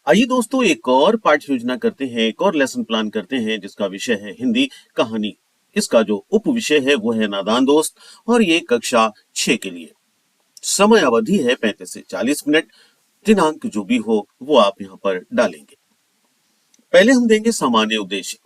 आइए दोस्तों, एक और पाठ्य योजना करते हैं, एक और लेसन प्लान करते हैं जिसका विषय है हिंदी कहानी। इसका जो उप विषय है वो है नादान दोस्त और ये कक्षा 6 के लिए। समय अवधि है 35 से 40 मिनट। दिनांक जो भी हो वो आप यहाँ पर डालेंगे। पहले हम देंगे सामान्य उद्देश्य,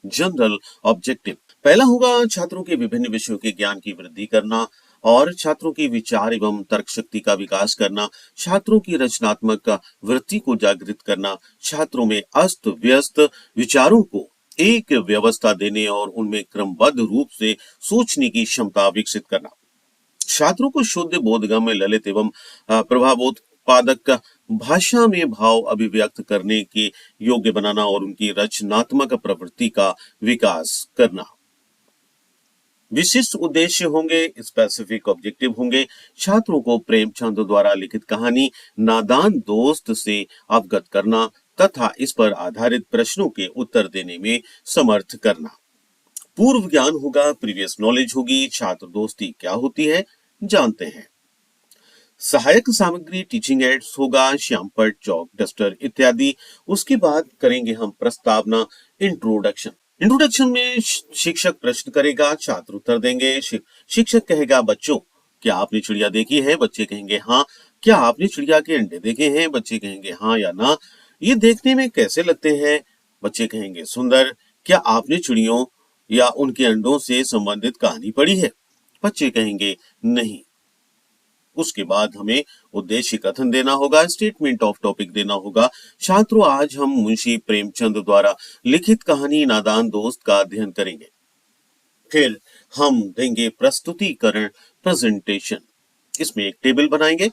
जनरल ऑब्जेक्टिव। पहला होगा छात्रों के विभिन्न विषयों के ज्ञान की वृद्धि करना और छात्रों की विचार एवं तर्क शक्ति का विकास करना, छात्रों की रचनात्मक वृत्ति को जागृत करना, छात्रों में अस्त व्यस्त विचारों को एक व्यवस्था देने और उनमें क्रमबद्ध रूप से सोचने की क्षमता विकसित करना, छात्रों को शुद्ध बोधगम्य ललित एवं प्रभावोत्पादक भाषा में भाव अभिव्यक्त करने के योग्य बनाना और उनकी रचनात्मक प्रवृत्ति का विकास करना। विशिष्ट उद्देश्य होंगे, स्पेसिफिक ऑब्जेक्टिव होंगे, छात्रों को प्रेमचंद द्वारा लिखित कहानी नादान दोस्त से अवगत करना तथा इस पर आधारित प्रश्नों के उत्तर देने में समर्थ करना। पूर्व ज्ञान होगा, प्रीवियस नॉलेज होगी। छात्र दोस्ती क्या होती है जानते हैं। सहायक सामग्री टीचिंग एड्स होगा, श्यामपट, चौक, डस्टर इत्यादि। उसके बाद करेंगे हम प्रस्तावना, इंट्रोडक्शन। इंट्रोडक्शन में शिक्षक प्रश्न करेगा, छात्र उत्तर देंगे। शिक्षक कहेगा, बच्चों क्या आपने चिड़िया देखी है? बच्चे कहेंगे हाँ। क्या आपने चिड़िया के अंडे देखे हैं? बच्चे कहेंगे हाँ या ना। ये देखने में कैसे लगते हैं? बच्चे कहेंगे सुंदर। क्या आपने चिड़ियों या उनके अंडों से संबंधित कहानी पढ़ी है? बच्चे कहेंगे नहीं। उसके बाद हमें उद्देश्य कथन देना होगा, स्टेटमेंट ऑफ टॉपिक देना होगा। छात्रों, आज हम मुंशी प्रेमचंद द्वारा लिखित कहानी नादान दोस्त का अध्ययन करेंगे। फिर हम देंगे प्रस्तुतिकरण, प्रेजेंटेशन। इसमें एक टेबल बनाएंगे,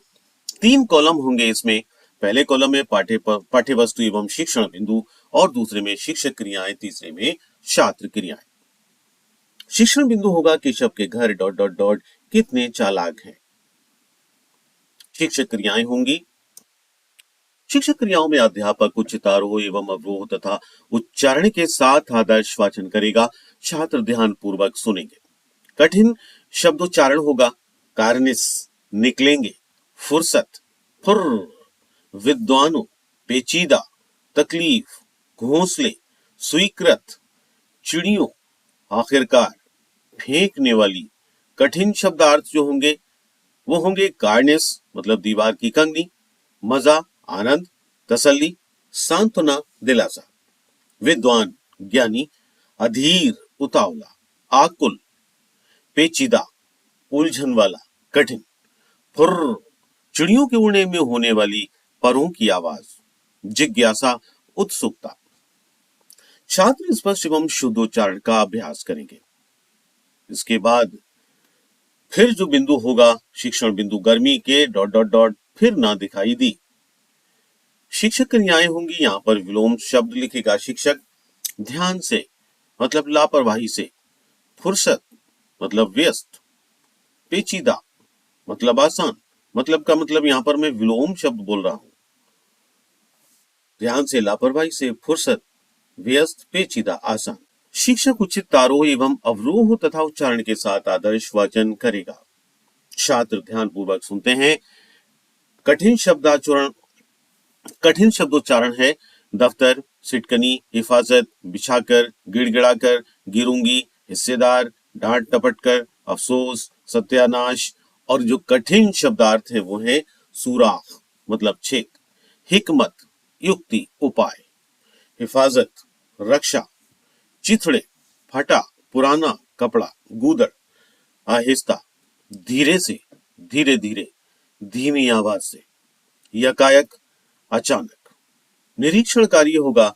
3 कॉलम होंगे इसमें। पहले कॉलम में पाठ्य वस्तु एवं शिक्षण बिंदु और दूसरे में शिक्षक क्रियाएं, तीसरे में छात्र क्रियाएं। शिक्षण बिंदु होगा, केशव के घर ... कितने चालाक हैं। शिक्षक क्रियाएं होंगी, शिक्षक क्रियाओं में अध्यापक उचित आरोह एवं अवरोह तथा उच्चारण के साथ आदर्श वाचन करेगा। छात्र ध्यान पूर्वक सुनेंगे। कठिन शब्दोच्चारण होगा, कार्निस, निकलेंगे, फुर्सत, फुर्र, विद्वानों, पेचीदा, तकलीफ, घोंसले, स्वीकृत, चिड़ियों, आखिरकार, फेंकने वाली। कठिन शब्दार्थ जो होंगे वो होंगे कार्निस मतलब दीवार की कंगनी, मजा, आनंद, तसल्ली, सांत्वना, दिलासा। विद्वान ज्ञानी, अधीर, उतावला, आकुल, पेचीदा, उलझन वाला, कठिन। फुर्र, चिड़ियों के उड़ने में होने वाली परों की आवाज। जिज्ञासा, उत्सुकता। छात्र स्पष्ट एवं शुद्ध उच्चारण का अभ्यास करेंगे। इसके बाद फिर जो बिंदु होगा, शिक्षण बिंदु, गर्मी के ... फिर ना दिखाई दी। शिक्षक क्रियाएं होंगी, यहां पर विलोम शब्द लिखेगा शिक्षक। ध्यान से मतलब लापरवाही से, फुर्सत मतलब व्यस्त, पेचीदा मतलब आसान, मतलब का मतलब यहां पर मैं विलोम शब्द बोल रहा हूं। ध्यान से, लापरवाही से, फुर्सत, व्यस्त, पेचीदा, आसान। शिक्षक उचित आरोह एवं अवरोह तथा उच्चारण के साथ आदर्श वाचन करेगा। छात्र ध्यान पूर्वक सुनते हैं। कठिन शब्दोच्चारण है, दफ्तर, सिटकनी, हिफाजत, बिछाकर, गिड़गिड़ाकर, गिरूंगी, हिस्सेदार, डांट टपटकर, अफसोस, सत्यानाश। और जो कठिन शब्दार्थ है वो है सुराख मतलब छेद, हिकमत, युक्ति, उपाय, हिफाजत, रक्षा, चिथड़े, फटा, पुराना कपड़ा, गूदड़, आहिस्ता, धीरे से, धीरे धीरे, धीमी आवाज से, यकायक, अचानक। निरीक्षण कार्य होगा,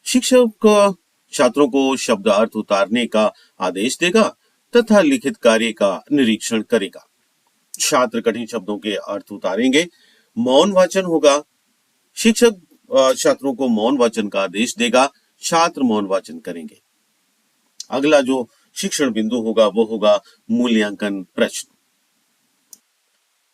शिक्षक छात्रों को शब्द अर्थ उतारने का आदेश देगा तथा लिखित कार्य का निरीक्षण करेगा। छात्र कठिन शब्दों के अर्थ उतारेंगे। मौन वाचन होगा, शिक्षक छात्रों को मौन वाचन का आदेश देगा, छात्र मौन वाचन करेंगे। अगला जो शिक्षण बिंदु होगा वो होगा मूल्यांकन प्रश्न।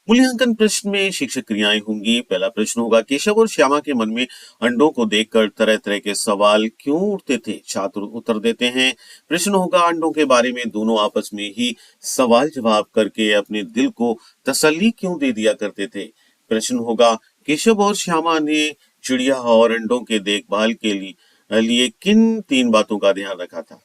मूल्यांकन प्रश्न में शिक्षक क्रियाएं होंगी। पहला प्रश्न होगा, केशव और श्यामा के मन में अंडों को देखकर तरह तरह के सवाल क्यों उठते थे? छात्र उत्तर देते हैं। प्रश्न होगा, अंडों के बारे में दोनों आपस में ही सवाल जवाब करके अपने दिल को तसल्ली क्यों दे दिया करते थे? प्रश्न होगा, केशव और श्यामा ने चिड़िया और अंडों के देखभाल के लिए किन 3 बातों का ध्यान रखा था?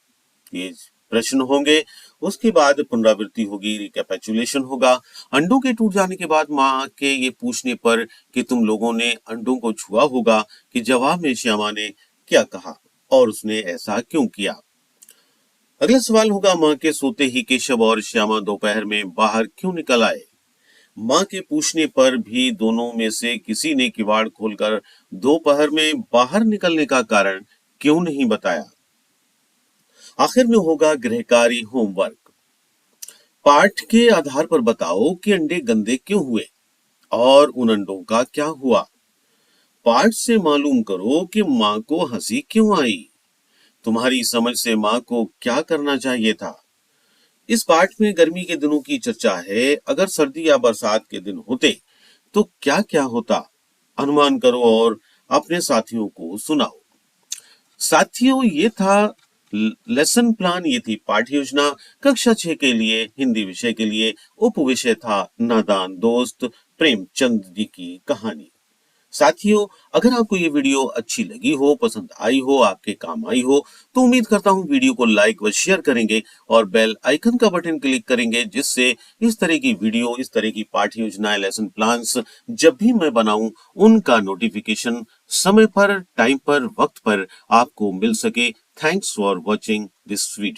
ये प्रश्न होंगे। उसके बाद पुनरावृत्ति होगी, रिकैपिचुलेशन होगा। अंडों के टूट जाने के बाद माँ के ये पूछने पर कि तुम लोगों ने अंडों को छुआ होगा कि जवाब में श्यामा ने क्या कहा और उसने ऐसा क्यों किया। अगला सवाल होगा, माँ के सोते ही केशव और श्यामा दोपहर में बाहर क्यों निकल आए? माँ के पूछने पर भी दोनों में से किसी ने किवाड़ खोलकर दोपहर में बाहर निकलने का कारण क्यों नहीं बताया। आखिर में होगा गृहकारी होमवर्क। पाठ के आधार पर बताओ कि अंडे गंदे क्यों हुए और उन अंडों का क्या हुआ। पाठ से मालूम करो कि माँ को हंसी क्यों आई। तुम्हारी समझ से माँ को क्या करना चाहिए था। इस पाठ में गर्मी के दिनों की चर्चा है। अगर सर्दी या बरसात के दिन होते तो क्या क्या होता, अनुमान करो और अपने साथियों को सुनाओ। साथियों, ये था लेसन प्लान, ये थी पाठ्य योजना कक्षा 6 के लिए हिंदी विषय के लिए। उप विषय था नादान दोस्त, प्रेमचंद जी की कहानी। साथियों, अगर आपको ये वीडियो अच्छी लगी हो, पसंद आई हो, आपके काम आई हो, तो उम्मीद करता हूँ वीडियो को लाइक व शेयर करेंगे और बेल आइकन का बटन क्लिक करेंगे, जिससे इस तरह की वीडियो, इस तरह की पाठ्य योजनाएं, लेसन प्लान्स जब भी मैं बनाऊं उनका नोटिफिकेशन समय पर, टाइम पर, वक्त पर आपको मिल सके। Thanks for watching this video.